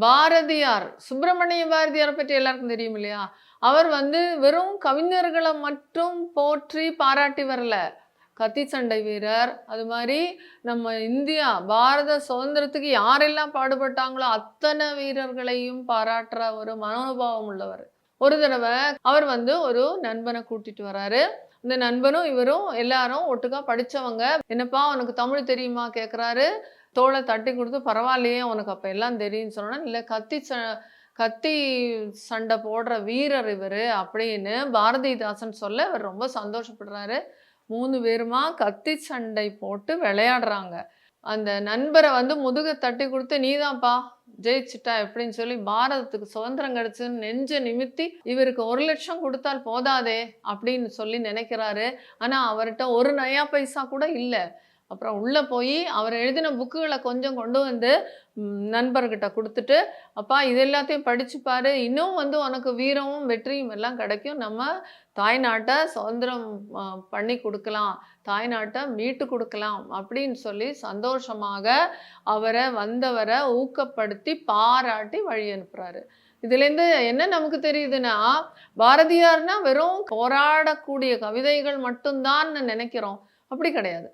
பாரதியார், சுப்பிரமணிய பாரதியாரை பற்றி எல்லாருக்கும் தெரியும் இல்லையா? அவர் வெறும் கவிஞர்கள மட்டும் போற்றி பாராட்டி வரல. கத்தி சண்டை வீரர், அது மாரி நம்ம இந்தியா, பாரத சுதந்திரத்துக்கு யாரெல்லாம் பாடுபட்டாங்களோ அத்தன வீரர்களையும் பாராட்டுற ஒரு மனோபாவம் உள்ளவர். ஒரு தடவ அவர் ஒரு நண்பன கூட்டிட்டு வராரு. இந்த நண்பனும் இவரும் எல்லாரும் ஒட்டுக்கா படிச்சவங்க. "என்னப்பா உனக்கு தமிழ் தெரியுமா?" கேட்குறாரு. தோள தட்டி குடுத்து, "பரவாயில்லையே உனக்கு அப்ப எல்லாம் தெரியும்ன்னு" சொன்னோனே, "இல்ல கத்தி சண்டை போடுற வீரர் இவரு" அப்படின்னு பாரதிதாசன் சொல்ல இவர் ரொம்ப சந்தோஷப்படுறாரு. 3 பேருமா கத்தி சண்டை போட்டு விளையாடுறாங்க. அந்த நண்பர முதுக தட்டி குடுத்து, "நீதான்ப்பா ஜெயிச்சுட்ட" எப்படின்னு சொல்லி பாரதத்துக்கு சுதந்திரம் கிடைச்சதுன்னு நெஞ்ச நிமித்தி, இவருக்கு 1,00,000 குடுத்தால் போதாதே அப்படின்னு சொல்லி நினைக்கிறாரு. ஆனா அவர்ட்ட ஒரு நயா பைசா கூட இல்ல. அப்புறம் உள்ள போயி அவர் எழுதின புக்குகள கொஞ்சம் கொண்டு நண்பர்கிட்ட குடுத்துட்டு, "அப்பா இது எல்லாத்தையும் படிச்சு பாரு. இன்னும் உனக்கு வீரமும், வெற்றியும் எல்லாம் கிடைக்கும். நம்ம தாய்நாட்ட சுதந்திரம் அ பண்ணி குடுக்கலாம். தாய்நாட்ட மீட்டு குடுக்கலாம்." அப்படின்னு சொல்லி சந்தோஷமாக வந்தவர ஊக்கப்படுத்தி, பாராட்டி வழி அனுப்புறாரு. இதுலேருந்து என்ன நமக்கு தெரியுதுன்னா, பாரதியார்னா வெறும் போராடக்கூடிய கவிதைகள் மட்டும் தான்னு நெனைக்கிறோம். அப்படி கிடையாது.